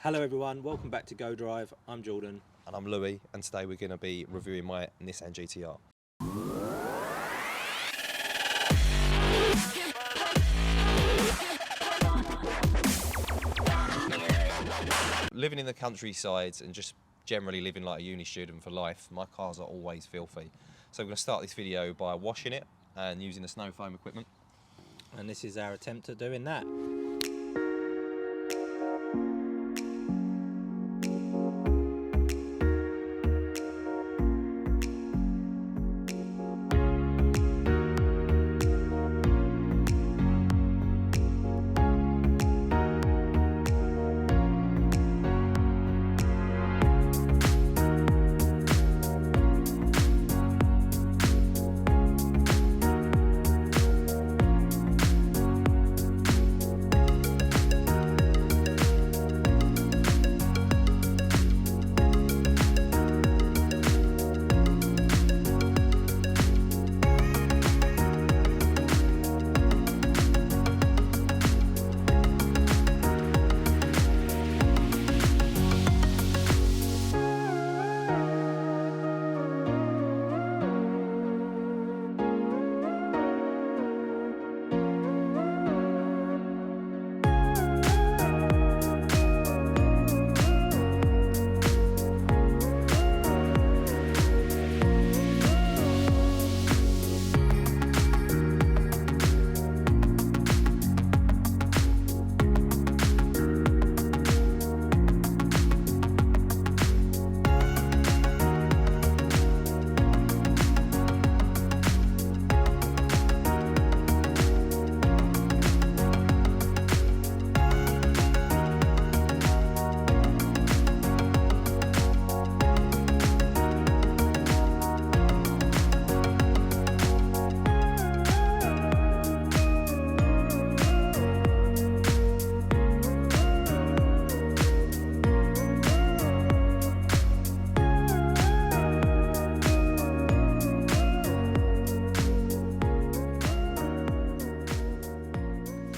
Hello everyone, welcome back to Go Drive. I'm Jordan. And I'm Louis, and today we're going to be reviewing my Nissan GTR. Living in the countryside and just generally living like a uni student for life, my cars are always filthy. So we're going to start this video by washing it and using the snow foam equipment. And this is our attempt at doing that.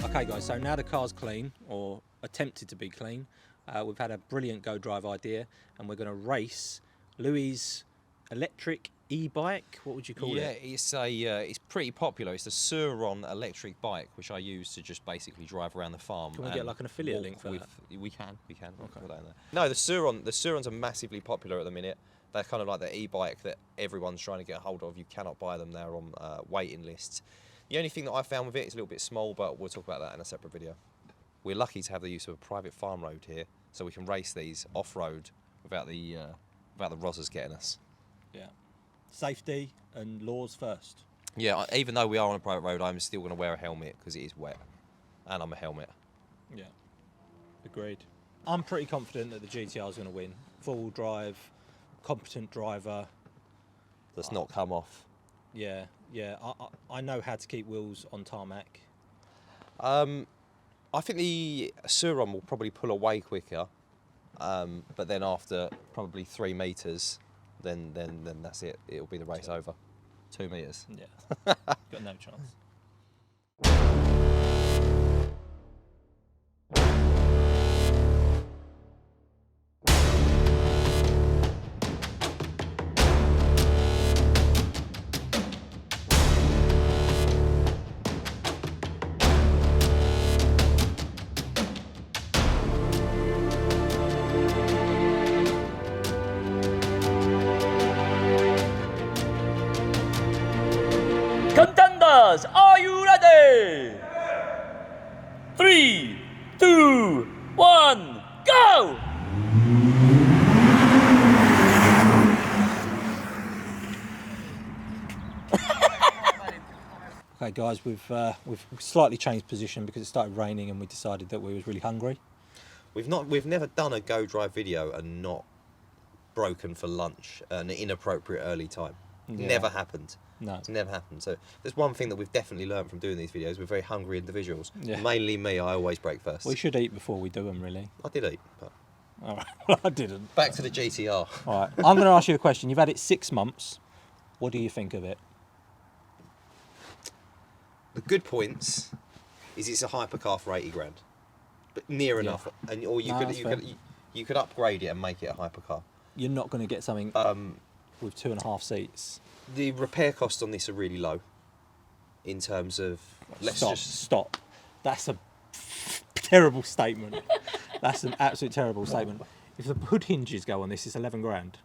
Okay guys, so now the car's clean, or attempted to be clean. We've had a brilliant Go Drive idea, and we're going to race Louis' electric e-bike. What would you call it? Yeah, it's pretty popular. It's the Sur-Ron electric bike, which I use to just basically drive around the farm. Can we get like an affiliate link for that? We can. Okay. Put that in there. No, the Sur-Rons are massively popular at the minute. They're kind of like the e-bike that everyone's trying to get a hold of. You cannot buy them. They're on waiting lists. The only thing that I found with it is a little bit small, but we'll talk about that in a separate video. We're lucky to have the use of a private farm road here, so we can race these off-road without the rozzers getting us. Yeah. Safety and laws first. Yeah, even though we are on a private road, I'm still going to wear a helmet because it is wet, and I'm a helmet. Yeah. Agreed. I'm pretty confident that the GTR is going to win. Full drive, competent driver. Does not come off. Yeah. I know how to keep wheels on tarmac. I think the Sur-Ron will probably pull away quicker, but then after probably 3 meters, then that's it. It'll be the race over. 2 meters. Yeah. Got no chance. Contenders, are you ready? 3, 2, 1, go! Okay guys, we've slightly changed position because it started raining and we decided that we was really hungry. We've never done a Go Drive video and not broken for lunch at an inappropriate early time. Yeah. Never happened. No. It's never happened. So there's one thing that we've definitely learned from doing these videos. We're very hungry individuals. Yeah. Mainly me, I always break first. We should eat before we do them, really. I did eat, but All right. Well, I didn't. back to the GTR. All right. I'm going to ask you a question. You've had it 6 months. What do you think of it? The good points is it's a hypercar for 80 grand, but near enough. And or you No, could that's you fair. could You could upgrade it and make it a hypercar. You're not going to get something with 2.5 seats. The repair costs on this are really low. In terms of Stop. That's a terrible statement. That's an absolute terrible statement. If the hood hinges go on this, it's 11 grand.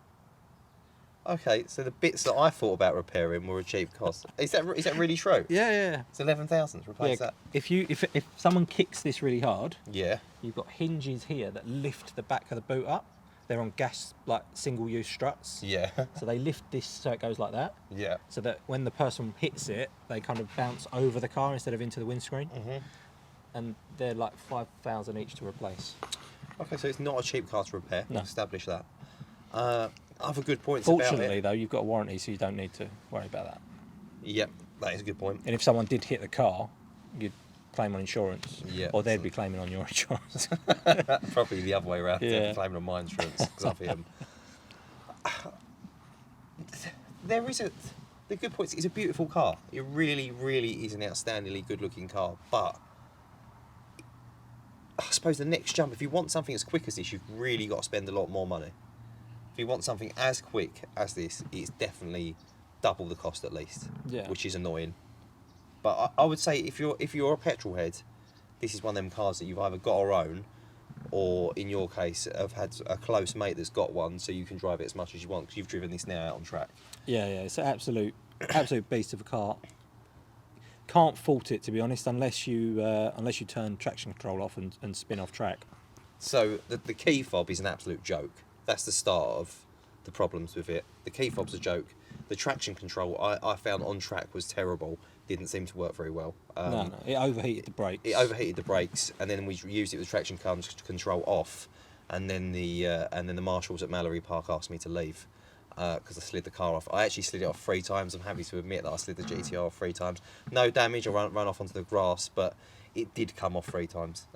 Okay, so the bits that I thought about repairing were a cheap cost. Is that really true? Yeah. It's 11,000 to replace that. If someone kicks this really hard, Yeah. you've got hinges here that lift the back of the boot up. They're on gas, like single-use struts. Yeah. So they lift this so it goes like that. Yeah. So that when the person hits it, they kind of bounce over the car instead of into the windscreen. And they're like 5,000 each to replace. Okay, so it's not a cheap car to repair. No. We've established that. Other good points Fortunately, about it. though, you've got a warranty, so you don't need to worry about that. Yep, that is a good point. And if someone did hit the car, you'd claim on insurance. Yeah. Or they'd be claiming on your insurance. Probably the other way around. Yeah. They're claiming on my insurance because I've hit them. The good point is it's a beautiful car. It really, really is an outstandingly good-looking car. But I suppose the next jump, if you want something as quick as this, you've really got to spend a lot more money. If you want something as quick as this, it's definitely double the cost at least, which is annoying. But I would say if you're a petrol head, this is one of them cars that you've either got or own, or in your case, have had a close mate that's got one, so you can drive it as much as you want because you've driven this now out on track. Yeah, it's an absolute beast of a car. Can't fault it, to be honest, unless you turn traction control off and spin off track. So the key fob is an absolute joke. That's the start of the problems with it. The key fob's a joke. The traction control I found on track was terrible. Didn't seem to work very well. No, it overheated the brakes. It overheated the brakes, and then we used it with traction control off, and then the marshals at Mallory Park asked me to leave because I slid the car off. I actually slid it off 3 times. I'm happy to admit that I slid the GTR off 3 times. No damage. I ran off onto the grass, but it did come off 3 times.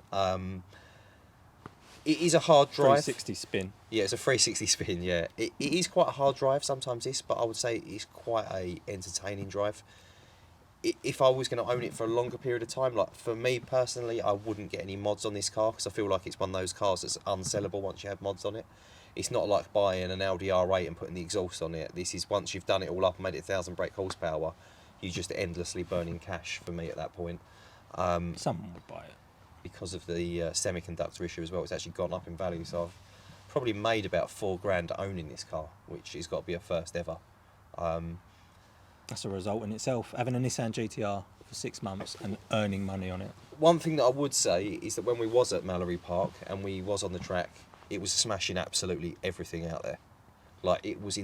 It is a hard drive. 360 spin. Yeah, it's a 360 spin, yeah. It is quite a hard drive sometimes, but I would say it's quite a entertaining drive. If I was going to own it for a longer period of time, like for me personally, I wouldn't get any mods on this car because I feel like it's one of those cars that's unsellable once you have mods on it. It's not like buying an Audi R8 and putting the exhaust on it. This is once you've done it all up and made it 1,000 brake horsepower, you're just endlessly burning cash for me at that point. Someone would buy it. Because of the semiconductor issue as well, it's actually gone up in value. So I've probably made about 4 grand owning this car, which has got to be a first ever. That's a result in itself. Having a Nissan GTR for 6 months and earning money on it. One thing that I would say is that when we was at Mallory Park and we was on the track, it was smashing absolutely everything out there. Like, it was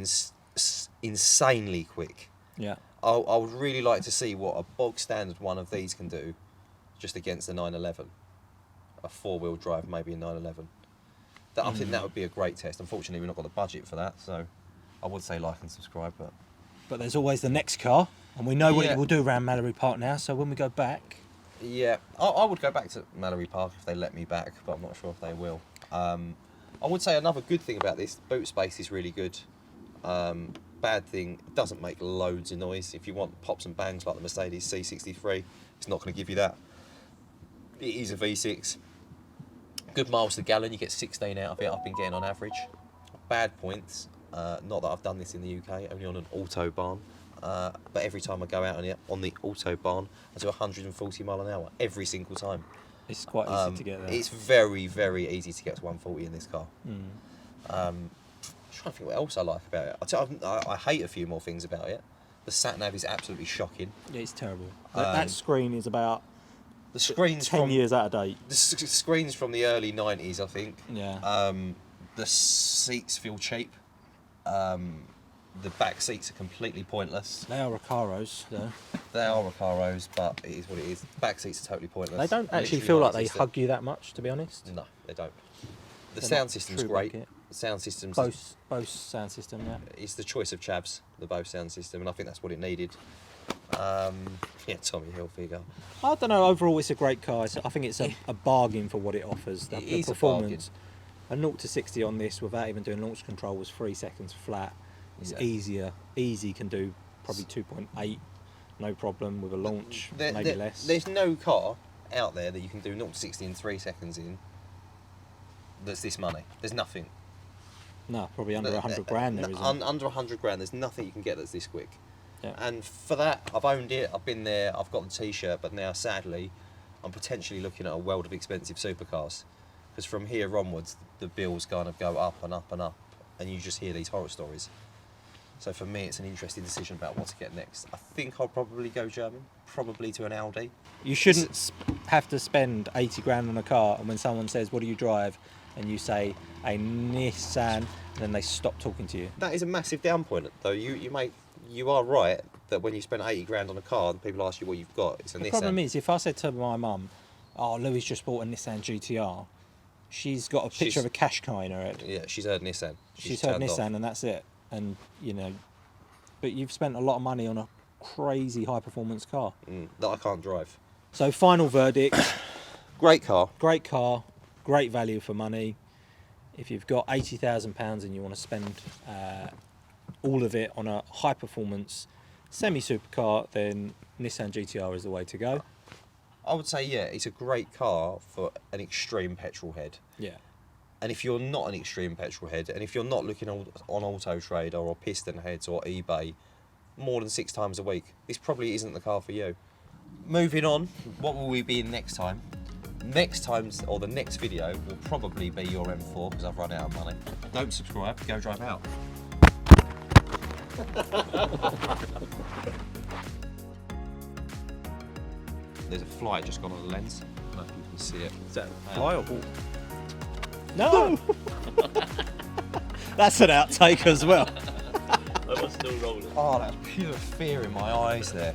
insanely quick. Yeah. I would really like to see what a bog standard one of these can do just against the 911. A 4-wheel drive, maybe a 911. I think that would be a great test. Unfortunately, we've not got the budget for that, so I would say like and subscribe. But there's always the next car, and we know what it will do around Mallory Park now, so when we go back... Yeah, I would go back to Mallory Park if they let me back, but I'm not sure if they will. I would say another good thing about this, boot space is really good. Bad thing, it doesn't make loads of noise. If you want pops and bangs like the Mercedes C63, it's not going to give you that. It is a V6. Good miles to gallon, you get 16 out of it, I've been getting on average. Bad points, not that I've done this in the UK, only on an autobahn. But every time I go out on the autobahn, I do 140 mile an hour, every single time. It's quite easy to get there. It's very, very easy to get to 140 in this car. I'm trying to think what else I like about it. I hate a few more things about it. The sat-nav is absolutely shocking. Yeah, it's terrible. That screen is about the screens 10 years out of date. The screens from the early 90s, I think. Yeah. The seats feel cheap. The back seats are completely pointless. They are Recaros, though. They are Recaros, but it is what it is. Back seats are totally pointless. They don't actually Literally feel like they non-existent. hug you that much, to be honest. No, they don't. The They're sound not system's true great. bucket. The sound system's Bose sound system, yeah. it's the choice of Chavs, the Bose sound system, and I think that's what it needed. Yeah, Tommy Hilfiger. I don't know, overall it's a great car. I think it's a bargain for what it offers. It The is a performance. A 0 to 60 on this without even doing launch control was 3 seconds flat. It's Yeah. easy can do probably 2.8, no problem with a launch, maybe less. There's no car out there that you can do 0 to 60 in 3 seconds in that's this money. There's nothing. No, probably under 100 grand there isn't. Under 100 grand, there's nothing you can get that's this quick. Yeah. And for that, I've owned it. I've been there. I've got the T-shirt, but now sadly, I'm potentially looking at a world of expensive supercars. Because from here onwards, the bills kind of go up and up and up, and you just hear these horror stories. So for me, it's an interesting decision about what to get next. I think I'll probably go German, probably to an Audi. You shouldn't have to spend 80 grand on a car, and when someone says, what do you drive? And you say, a Nissan, then they stop talking to you. That is a massive down point, though. You are right that when you spend 80 grand on a car and people ask you what you've got, it's a Nissan. The problem is, if I said to my mum, oh, Louis just bought a Nissan GTR, she's got a picture of a Qashqai in her head. Yeah, she's heard Nissan. She's heard turned Nissan off. and that's it. And, you know, but you've spent a lot of money on a crazy high-performance car. That I can't drive. So final verdict, Great car. great car, great value for money. If you've got £80,000 and you want to spend all of it on a high-performance semi-supercar, then Nissan GTR is the way to go. I would say, yeah, it's a great car for an extreme petrol head. Yeah. And if you're not an extreme petrol head, and if you're not looking on Auto Trader or Piston Heads or eBay more than 6 times a week, this probably isn't the car for you. Moving on, what will we be in next time? Next time's, or the next video, will probably be your M4 because I've run out of money. Don't subscribe, go drive out. There's a fly just gone on the lens. I don't know if you can see it. Is that a fly or ball? No! That's an outtake as well. I was still rolling. Oh, that's pure fear in my eyes there.